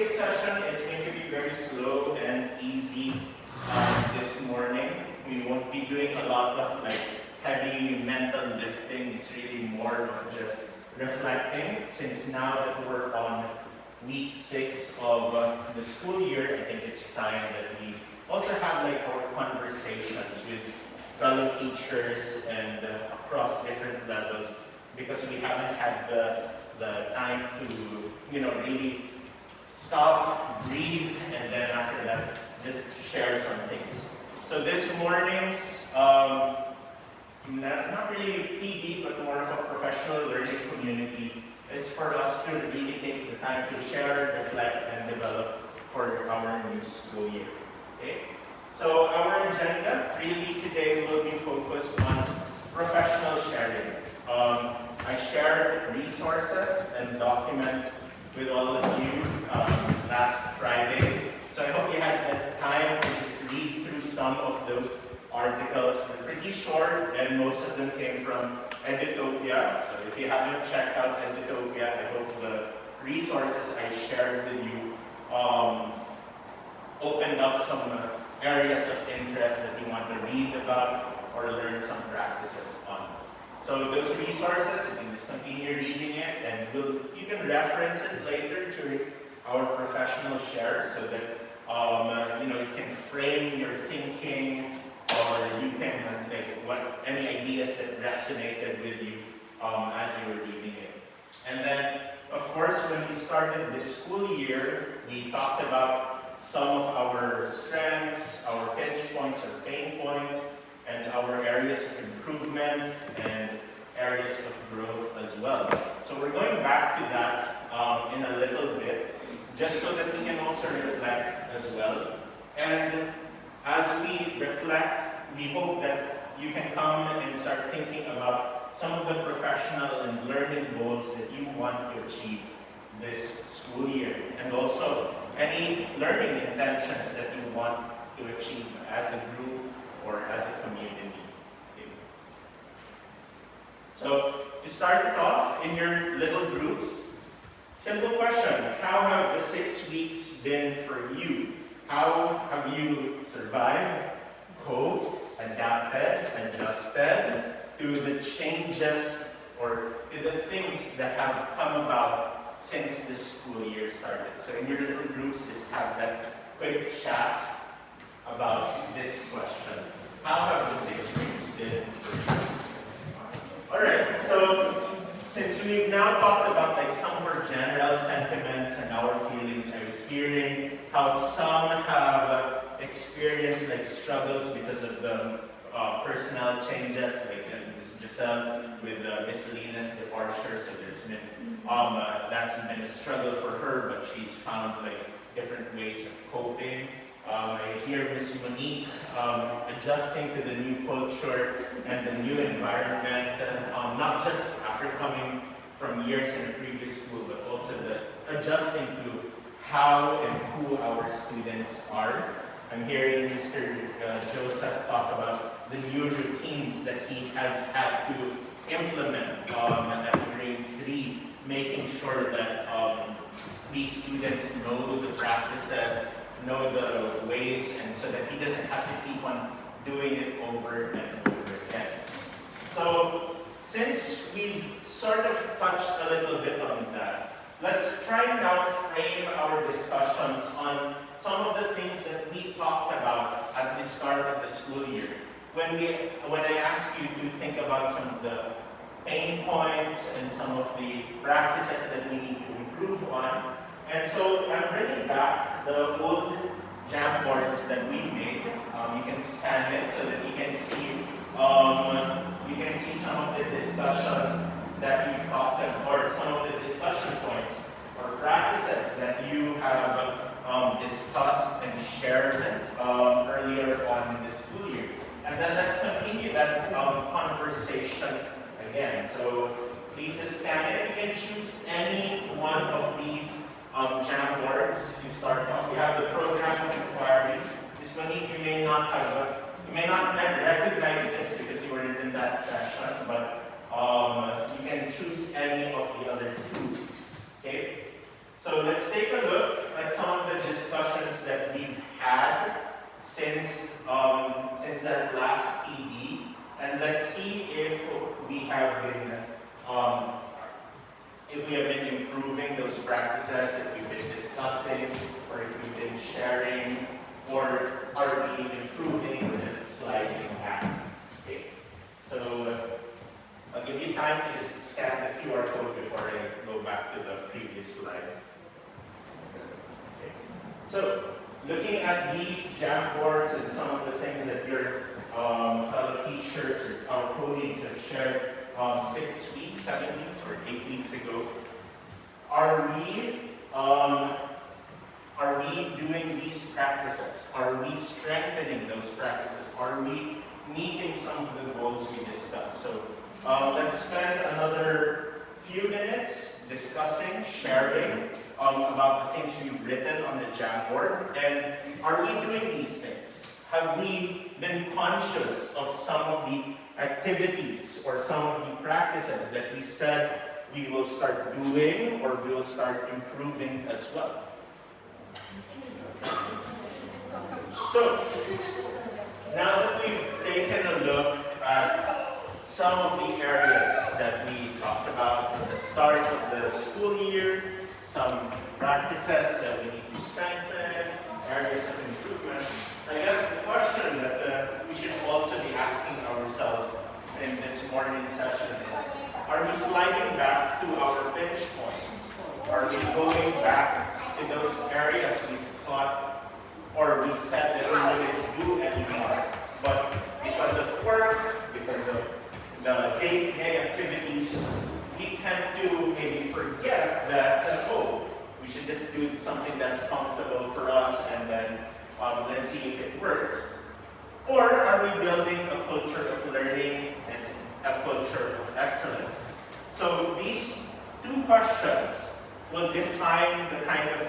today's session, it's going to be very slow and easy this morning. We won't be doing a lot of heavy mental lifting. It's really more of just reflecting. Since now that we're on week 6 of the school year, I think it's time that we also have our conversations with fellow teachers and across different levels, because we haven't had the time to really stop, breathe, and then after that just share some things. So this morning's not really PD, but more of a professional learning community is for us to really take the time to share, reflect, and develop for our new school year. Okay? So our agenda really today will be focused on professional sharing. I shared resources and documents with all of you last Friday. So I hope you had the time to just read through some of those articles. They're pretty short, and most of them came from Editopia. So if you haven't checked out Editopia, I hope the resources I shared with you opened up some areas of interest that you want to read about or learn some practices on. So those resources, you can just continue reading it, and you can reference it later during our professional share, so that you can frame your thinking, or you can any ideas that resonated with you as you were reading it. And then, of course, when we started this school year, we talked about some of our strengths, our pinch points or pain points, and our areas of improvement and areas of growth as well. So we're going back to that in a little bit, just so that we can also reflect as well. And as we reflect, we hope that you can come and start thinking about some of the professional and learning goals that you want to achieve this school year, and also any learning intentions that you want to achieve as a group or as a community. Okay. So to start it off in your little groups, simple question: how have the 6 weeks been for you? How have you survived, coped, adapted, adjusted to the changes or to the things that have come about since the school year started? So in your little groups, just have that quick chat about this question. How have the 6 weeks been for you? Alright, so since we've now talked about some of our general sentiments and our feelings, I was hearing how some have experienced struggles because of the personnel changes, Miss Giselle with Miss Lena's departure. So there's been that's been a struggle for her, but she's found different ways of coping. I hear Miss Monique adjusting to the new culture and the new environment, not just after coming from years in a previous school, but also adjusting to how and who our students are. I'm hearing Mr. Joseph talk about the new routines that he has had to implement at grade 3, making sure that these students know the practices, know the ways, and so that he doesn't have to keep on doing it over and over again. So since we've sort of touched a little bit on that, let's try now frame our discussions on some of the things that we talked about at the start of the school year. When I asked you to think about some of the pain points and some of the practices that we need to improve on. And so I'm bringing back the old jam boards that we made. You can scan it so that you can see some of the discussions that we talked about, or some of the discussion points or practices that you have discussed and shared earlier on in the school year. And then let's continue that conversation again. So please scan it. You can choose any one of these jam boards to start off. We have the program of inquiry. This one you may not recognize this because you weren't in that session, but you can choose any of the other 2. Okay? So let's take a look at some of the discussions that we've had since that last PD, and let's see if we have been improving those practices, if we've been discussing, or if we've been sharing, or are we improving or just sliding back. Okay. So I'll give you time to just scan the QR code before I go back to the previous slide. Okay. So looking at these Jamboards and some of the things that your fellow teachers or our colleagues have shared 6 weeks, 7 weeks, or 8 weeks ago, are we doing these practices? Are we strengthening those practices? Are we meeting some of the goals we discussed? So let's spend another few minutes discussing, sharing about the things we've written on the Jamboard. And are we doing these things? Have we been conscious of some of the activities or some of the practices that we said we will start doing or we will start improving as well? So, now that we've taken a look at some of the areas that we talked about at the start of the school year, some practices that we need to strengthen, areas of improvement, I guess the question that we should also be asking ourselves in this morning session is, are we sliding back to our pinch points? Are we going back to those areas we thought or we said that we wouldn't do anymore, but because of work, because of the day-to-day activities, we tend to maybe forget that, we should just do something that's comfortable for us and then let's see if it works. Or are we building a culture of learning and a culture of excellence? So these 2 questions will define the kind of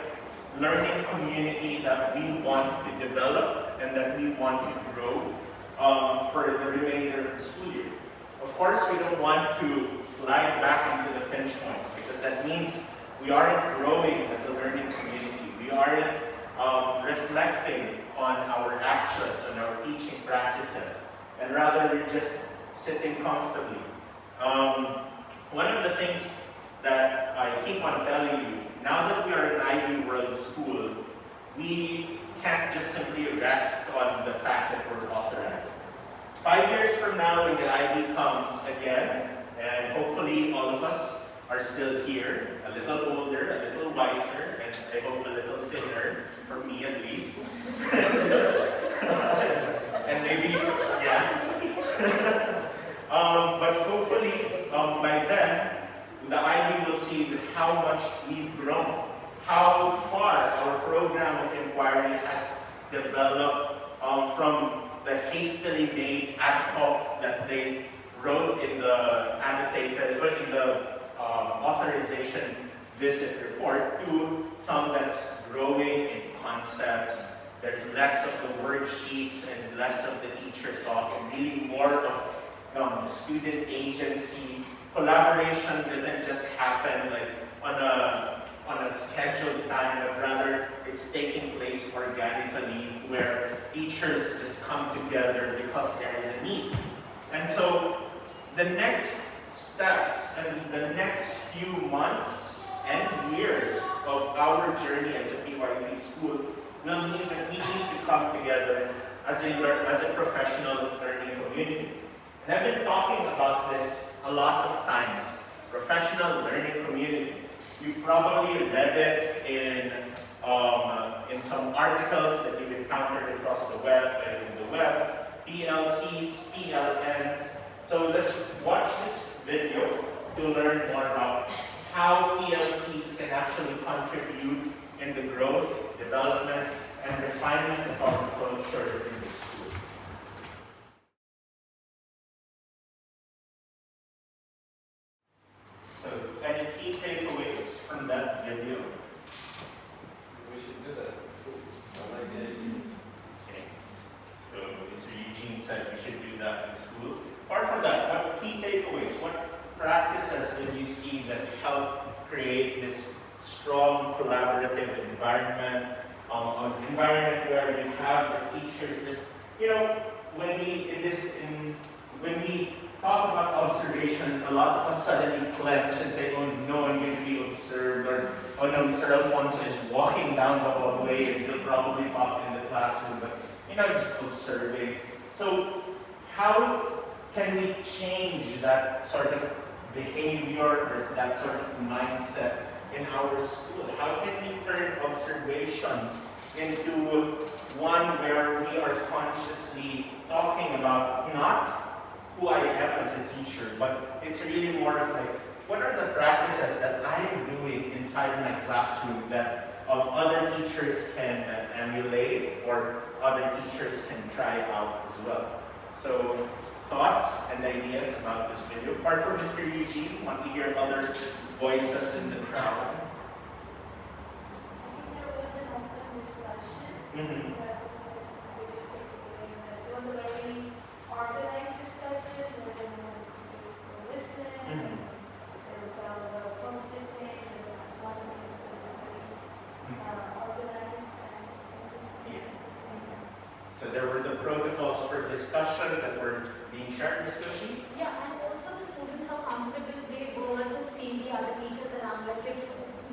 learning community that we want to develop and that we want to grow for the remainder of the school year. Of course, we don't want to slide back into the pinch points because that means we aren't growing as a learning community. We aren't reflecting on our actions, on our teaching practices, and rather we're just sitting comfortably. One of the things that I keep on telling you, now that we are an IB World School, we can't just simply rest on the fact that we're authorized. 5 years from now, when the IB comes again, and hopefully all of us are still here, a little older, a little wiser, and I hope a little thinner, for me at least. And maybe, yeah. But hopefully, by then, the IB will see how much we've grown, how far our program of inquiry has developed from the hastily made ad hoc that they wrote in the annotated, in the authorization visit report to some that's growing in concepts. There's less of the worksheets and less of the teacher talk and really more of the student agency. Collaboration doesn't just happen like on a scheduled time, but rather it's taking place organically where teachers just come together because there is a need. And so the next steps and the next few months and years of our journey as a PYP school will mean that we need to come together as a professional learning community. And I've been talking about this a lot of times, professional learning community. You've probably read it in some articles that you've encountered across the web and in the web, PLCs, PLNs. So let's watch this video to learn more about how PLCs can actually contribute in the growth, development, and refinement of our culture in the school. So, any key takeaways from that video? We should do that in school. I like the idea. Okay. So, Mr. Eugene said we should do that in school. Apart from that, what key takeaways, what practices did you see that help create this strong collaborative environment, an environment where you have the teachers just, when we talk about observation, a lot of us suddenly clench and say, oh no, I'm going to be observed, or oh no, Mr. Alfonso is walking down the hallway and he'll probably pop in the classroom, but just observing. So how can we change that sort of behavior or that sort of mindset in our school? How can we turn observations into one where we are consciously talking about not who I am as a teacher, but it's really more of like, what are the practices that I am doing inside my classroom that other teachers can emulate or other teachers can try out as well? So, thoughts and ideas about this video? Apart from Mr. Eugene, want to hear other voices in the crowd? I think there was an open discussion. Mm-hmm. That was the biggest takeaway. It was a very organized discussion where everyone to listen. Mm-hmm. There was all the positive things, there was some things that were very organized and So there were the protocols for discussion that were being shared, Ms. Koshi? Yeah, and also the students are comfortable, they go to see the other teachers around, like if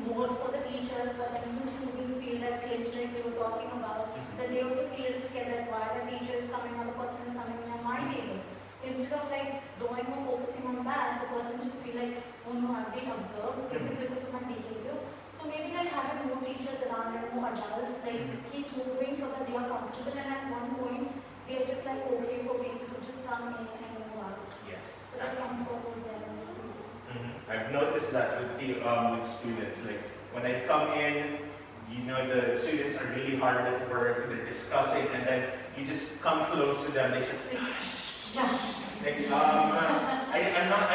more for the teachers, but then the students feel that clinch like you were talking about, that they also feel scared that why the teacher is coming or the person is coming on my table. Instead of like drawing or focusing on that, the person just feel like, oh no, I've been observed, is it because of my behavior? So maybe like having more teachers around and more adults, like keep moving so that they are comfortable, and at one point they are just like okay for people to just come in and move out. Yes. So the comfort was there in the school. I've noticed that with students. Like when I come in, the students are really hard at work, they're discussing, and then you just come close to them, they say, like, I'm not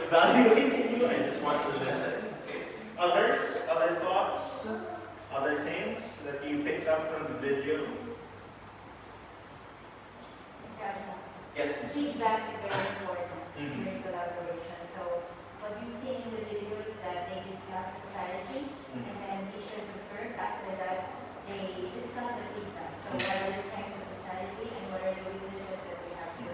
evaluating you, I just want to listen. Okay. Other thoughts, other things that you picked up from the video? Yes, Ms. Feedback is very important Mhm. during collaboration. So what you see in the video is that they discuss the strategy, and then teachers observe. After that, they discuss the feedback. So what are the strengths of the strategy and what are the weaknesses that we have to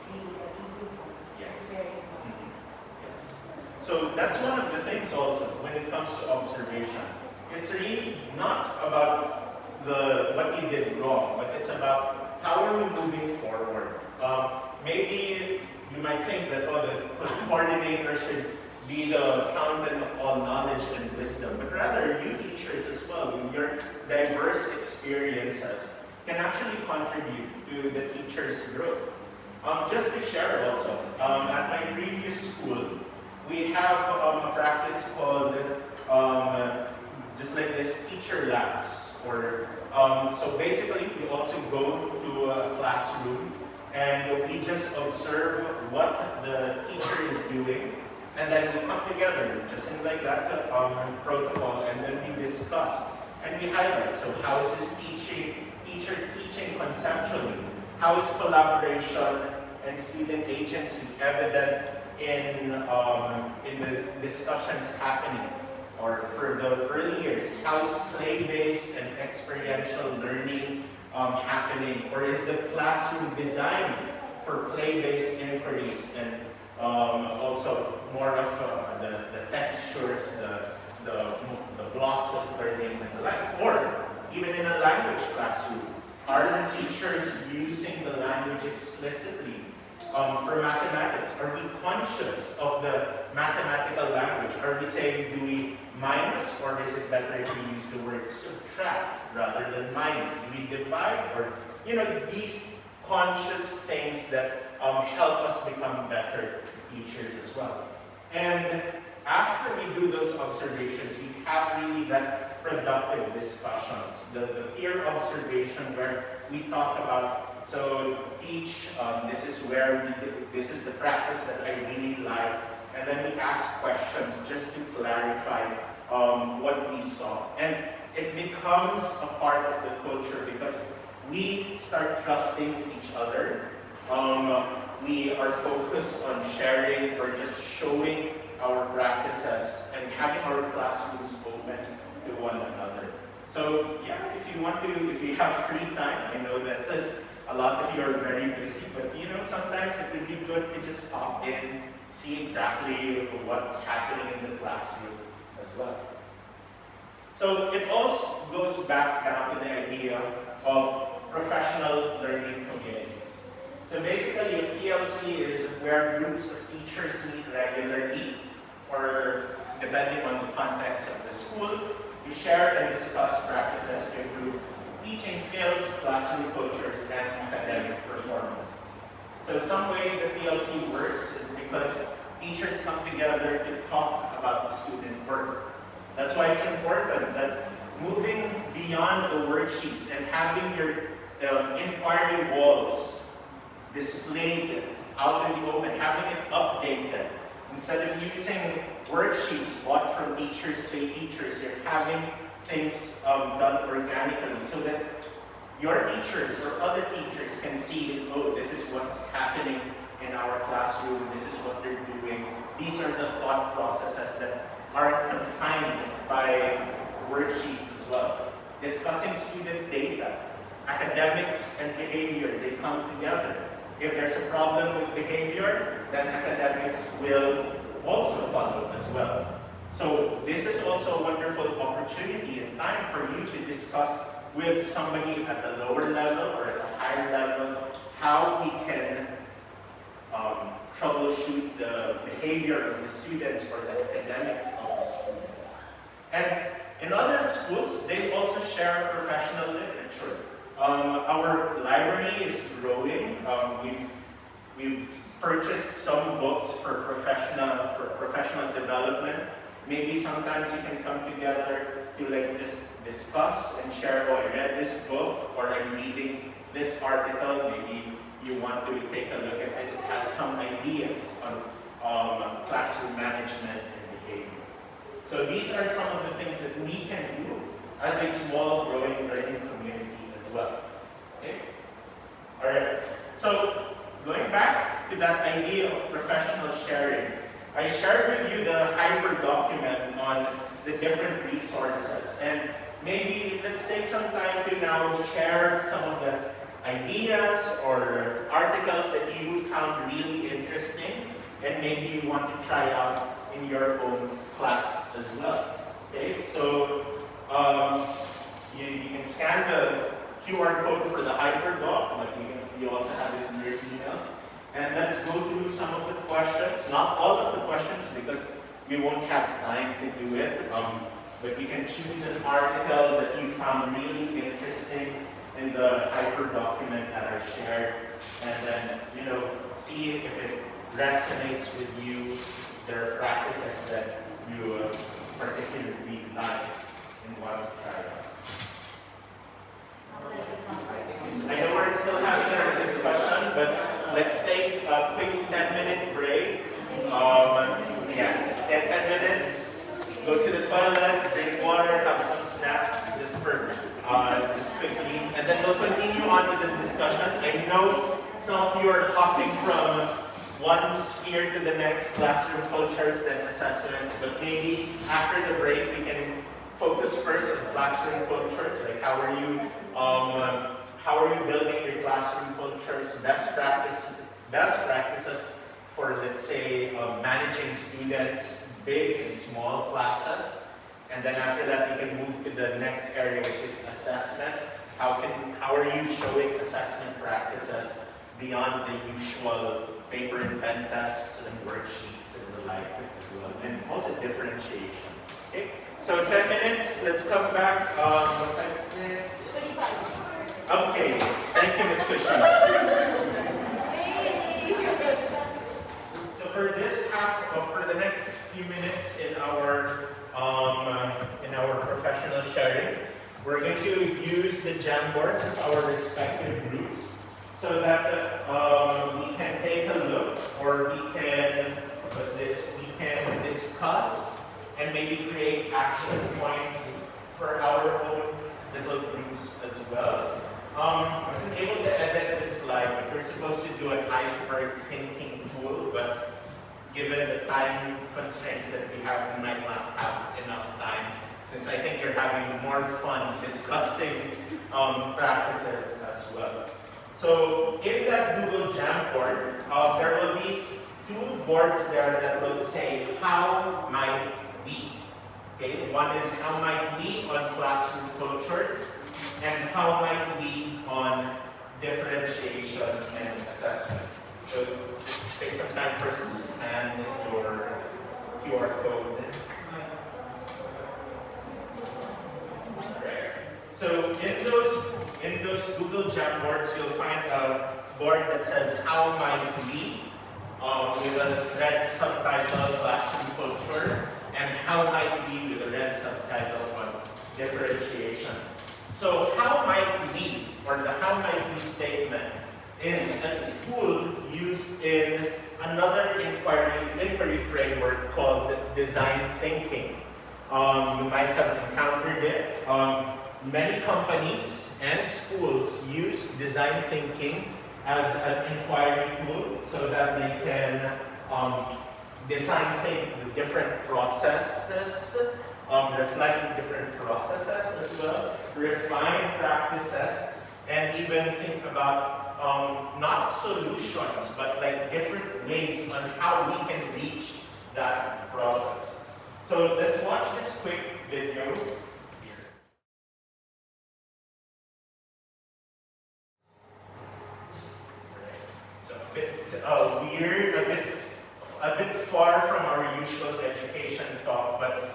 really improve on? Yes. It's very important. Yes. So that's one of the things also when it comes to observation. It's really not about what you did wrong, but it's about how are we moving forward. Maybe you might think that the coordinator should be the fountain of all knowledge and wisdom, but rather you teachers as well, with your diverse experiences, can actually contribute to the teacher's growth. Just to share also, at my previous school, we have a practice called just like this teacher labs, or so basically we also go to a classroom and we just observe what the teacher is doing, and then we come together just in like that protocol, and then we discuss and we highlight. So how is this teacher teaching conceptually? How is collaboration and student agency evident in the discussions happening? Or for the early years, how is play-based and experiential learning happening? Or is the classroom designed for play-based inquiries and also more of the textures, the blocks of learning and the like? Or even in a language classroom, are the teachers using the language explicitly? For mathematics, are we conscious of the mathematical language? Are we saying, do we minus, or is it better if we use the word subtract rather than minus? Do we divide? Or, these conscious things that help us become better teachers as well. And after we do those observations, we have really that productive discussions, the peer observation where we talk about, so teach, this is the practice that I really like, and then we ask questions just to clarify what we saw. And it becomes a part of the culture because we start trusting each other. We are focused on sharing or just showing our practices and having our classrooms open to one another. So yeah, if you have free time, I know that a lot of you are very busy, but sometimes it would be good to just pop in, see exactly what's happening in the classroom as well. So it also goes back down to the idea of professional learning communities. So basically, a PLC is where groups of teachers meet regularly, or depending on the context of the school, to share and discuss practices to improve teaching skills, classroom cultures, and academic performance. So some ways the PLC works is because teachers come together to talk about the student work. That's why it's important that moving beyond the worksheets and having your inquiry walls displayed out in the open, having it updated. Instead of using worksheets bought from teachers to teachers, you're having things done organically so that your teachers or other teachers can see, oh, this is what's happening in our classroom, this is what they're doing. These are the thought processes that aren't confined by worksheets as well. Discussing student data, academics and behavior, they come together. If there's a problem with behavior, then academics will also follow as well. So this is also a wonderful opportunity and time for you to discuss with somebody at the lower level or at the higher level how we can troubleshoot the behavior of the students or the academics of the students. And in other schools, they also share professional literature. Our library is growing. We've purchased some books for professional development. Maybe sometimes you can come together to just discuss and share, oh, I read this book or I'm reading this article. Maybe you want to take a look at it. It has some ideas on classroom management and behavior. So these are some of the things that we can do as a small growing learning community as well. Okay? All right. So going back to that idea of professional sharing, I shared with you the hyper document on the different resources, and maybe let's take some time to now share some of the ideas or articles that you found really interesting and maybe you want to try out in your own class as well. Okay, so you can scan the QR code for the hyperdoc, but you also have it in your emails. And let's go through some of the questions, not all of the questions because we won't have time to do it, but you can choose an article that you found really interesting in the hyper document that I shared, and then see if it resonates with you. There are practices that you particularly like and want to try out. I know we're still having our discussion, but let's take a quick 10-minute break. 10 minutes. Go to the toilet, drink water, have some snacks, just quickly, and then we'll continue on with the discussion. I know some of you are hopping from one sphere to the next, classroom cultures, then assessments, but maybe after the break we can focus first on classroom cultures, like how are you building your classroom cultures, best practices for, let's say, managing students, big and small classes. And then after that, we can move to the next area, which is assessment. How are you showing assessment practices beyond the usual paper and pen tests and worksheets and the like as well, and also differentiation. Okay, so 10 minutes. Let's come back. What time is it? 25. Okay. Thank you, Ms. Cushion. So for this for the next few minutes in our professional sharing, we're going to use the Jamboards of our respective groups so that we can take a look, or we can discuss and maybe create action points for our own little groups as well. I wasn't able to edit this slide, but we're supposed to do an iceberg thinking tool, but given the time constraints that we have, we might not have enough time, since I think you're having more fun discussing practices as well. So in that Google Jam board, there will be 2 boards there that will say, how might we? Okay, one is how might we on classroom cultures, and how might we on differentiation and assessment. So take some time first to scan your QR code. Right. So in those Google Jam boards, you'll find a board that says how might we, with a red subtitle classroom culture, and how might we with a red subtitle on differentiation. So how might we, or the how might we statement, is a tool used in another inquiry framework called design thinking. You might have encountered it. Many companies and schools use design thinking as an inquiry tool so that they can design think the different processes, reflect different processes as well, refine practices, and even think about not solutions, but like different ways on how we can reach that process. So let's watch this quick video here. So a bit weird, a bit far from our usual education talk, but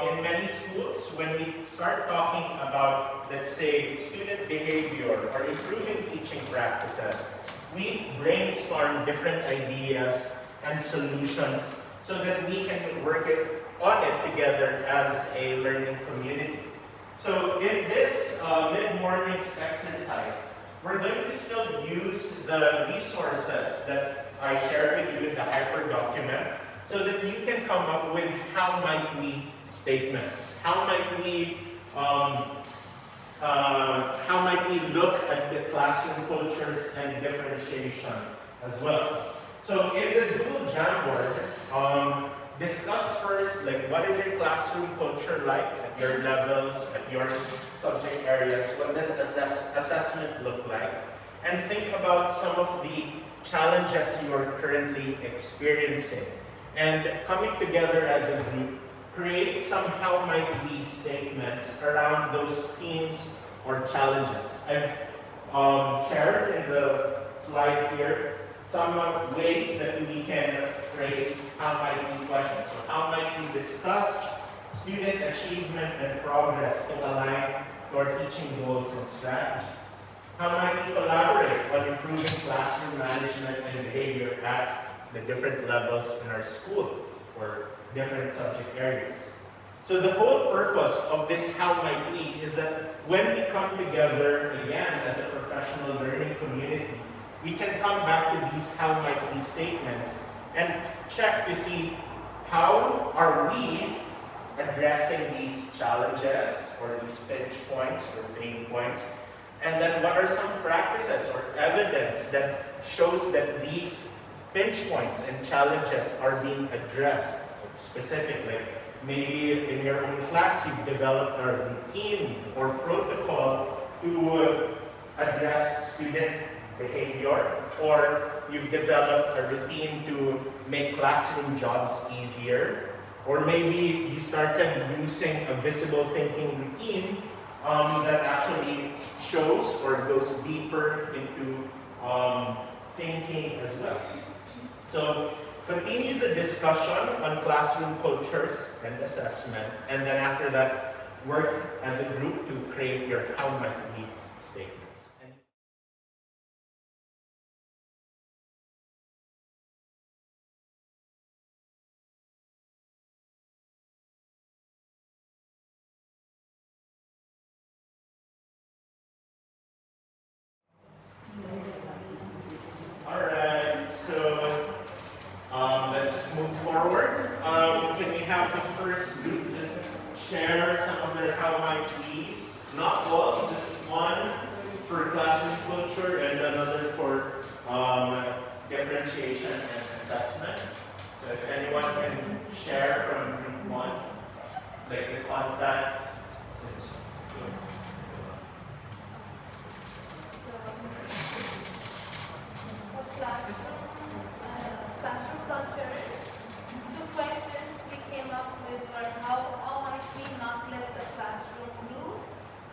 in many schools, when we start talking about, let's say, student behavior or improving teaching practices, we brainstorm different ideas and solutions so that we can work on it together as a learning community. So in this mid-morning's exercise, we're going to still use the resources that I shared with you in the Hyper document so that you can come up with how might we statements. How might we look at the classroom cultures and differentiation as well. So in the Google Jamboard, discuss first like what is your classroom culture like at your levels, at your subject areas, what does assessment look like, and think about some of the challenges you are currently experiencing. And coming together as a group, create some how might we statements around those themes or challenges. I've shared in the slide here some ways that we can phrase how might we questions. So how might we discuss student achievement and progress to align to our teaching goals and strategies? How might we collaborate on improving classroom management and behavior at the different levels in our school or different subject areas? So the whole purpose of this how might we is that when we come together again as a professional learning community, we can come back to these how might we statements and check to see how are we addressing these challenges or these pinch points or pain points, and then what are some practices or evidence that shows that these pinch points and challenges are being addressed specifically. Maybe in your own class you've developed a routine or protocol to address student behavior, or you've developed a routine to make classroom jobs easier, or maybe you started using a visible thinking routine that actually shows or goes deeper into thinking as well. So continue the discussion on classroom cultures and assessment, and then after that, work as a group to create your how might we statements. Alright, so let's move forward. Can we have the first group just share some of their how might we's? Not all, just one for classroom culture and another for differentiation and assessment. So if anyone can share from group 1, like the contacts, since For classroom cultures, two questions we came up with were how might we not let the classroom rules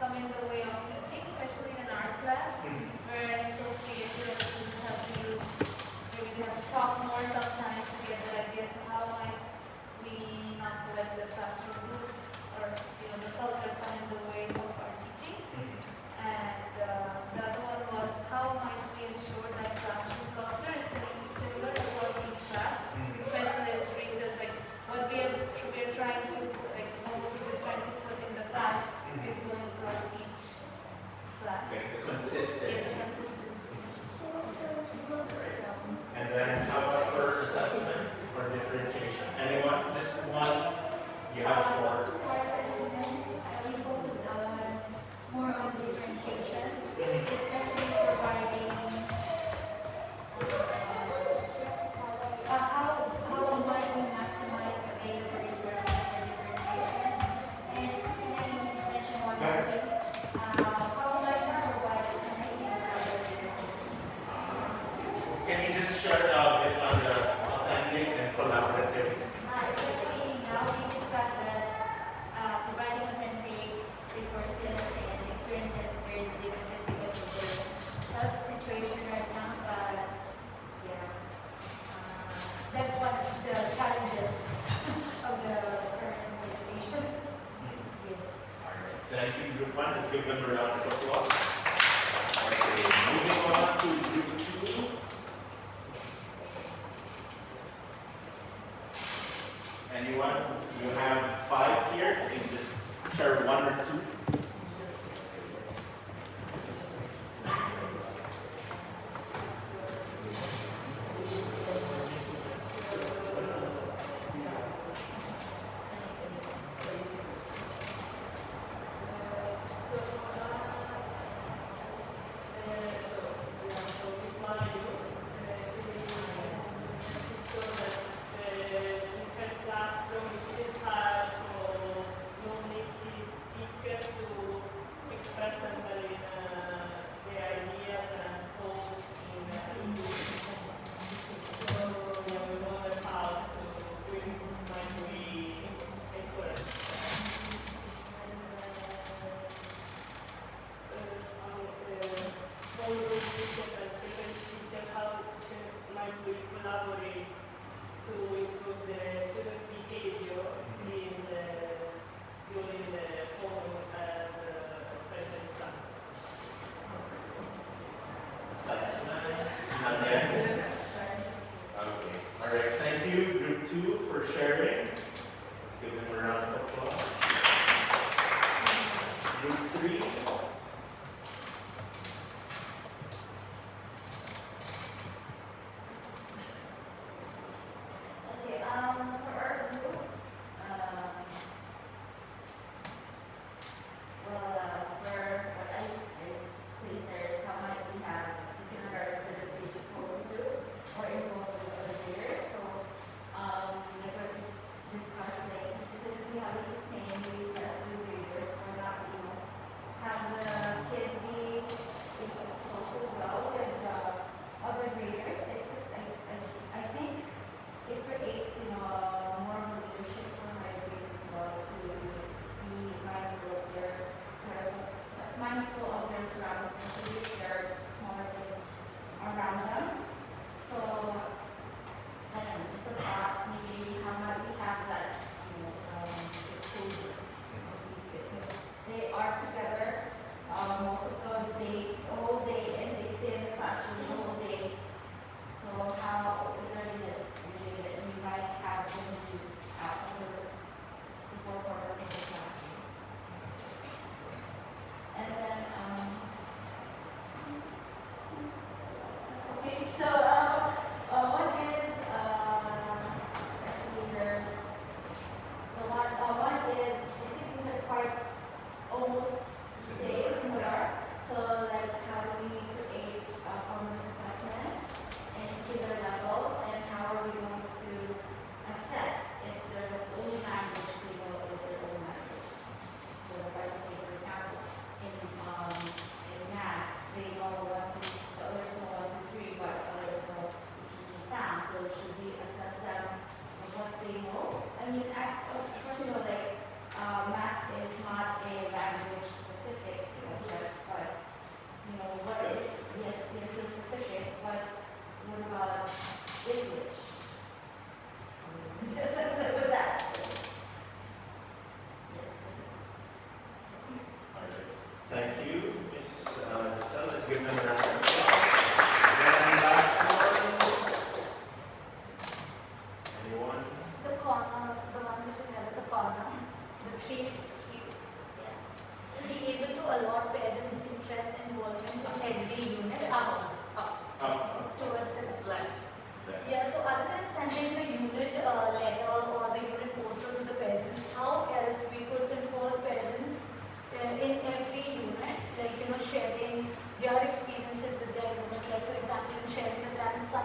come in the way of teaching, especially in an art class, where it's so creative and we have to use, maybe we have to talk more sometimes to get the ideas. So how might we not let the classroom rules or the culture come in the way of our teaching? And the other one was how might we ensure that classroom culture is similar across each class, especially as research, like what we're trying to like what we're just trying to put in the class is going across each class. like the Yes, consistency. consistency. And then how about first assessment or differentiation? Anyone? Just one? You have 4. We focus on more on differentiation, especially providing how might we maximize available resources for differentiation. And can I mention one more thing? How might we provide connecting Can you just share a bit on the authentic and collaborative? especially now we discussed that providing authentic resources and experiences is very difficult because of the health situation right now. But yeah, that's one of the challenges of the current situation. Yes. Alright, thank you, group 1. Let's give them a round of applause. Okay, moving on to group 2. Anyone? You have 5 here. You can just share 1 or 2. Assessment. Again. Okay. Alright, thank you, group 2, for sharing. Let's give them a round of applause. Group 3. Okay,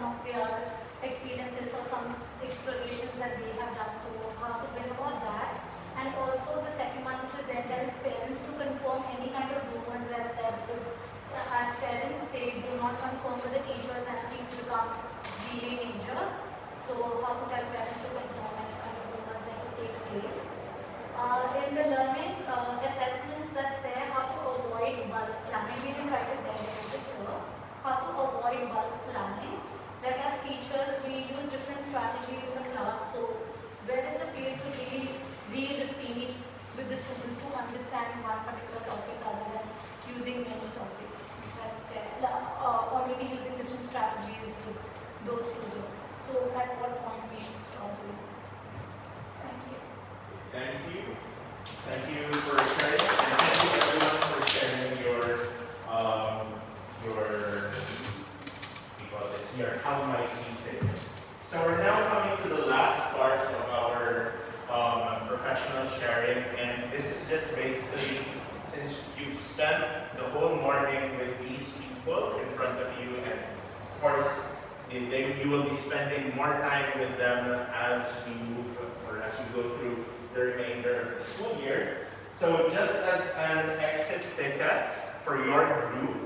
some of their experiences or some explorations that they have done. So how to bring about that. And also the second one, which is then tell parents to confirm any kind of rumors that's there, because as parents they do not confirm with the teachers and things become really major. So how to tell parents to confirm any kind of rumors that could take place. In the learning assessments that's there, how to avoid bulk planning. We can try to diagnose it here. How to avoid bulk planning. Like as teachers, we use different strategies in the class. So where is the place to really re-repeat with the students to understand one particular topic rather than using many topics that's there, or maybe using different strategies with those students. So at what point we should stop doing? Thank you. Thank you. Thank you for sharing, and thank you everyone for sharing your how might we statement. So we're now coming to the last part of our professional sharing, and this is just basically, since you've spent the whole morning with these people in front of you, and of course you will be spending more time with them as we move or as we go through the remainder of the school year. So just as an exit ticket for your group,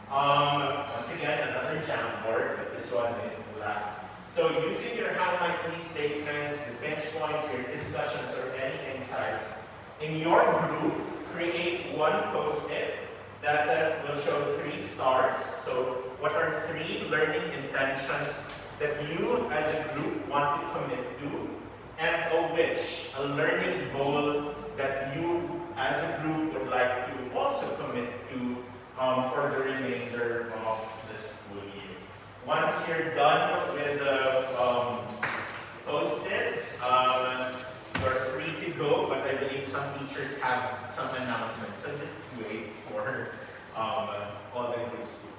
once again another Jamboard, but this one is the last. So using your how might we statements, the pinch points, your discussions, or any insights, in your group, create one post-it that will show 3 stars. So what are 3 learning intentions that you as a group want to commit to, and a wish, a learning goal that you as a group would like to also commit to for the remainder of the school year. Once you're done with the post-its, you're free to go, but I believe some teachers have some announcements, so just wait for all the groups to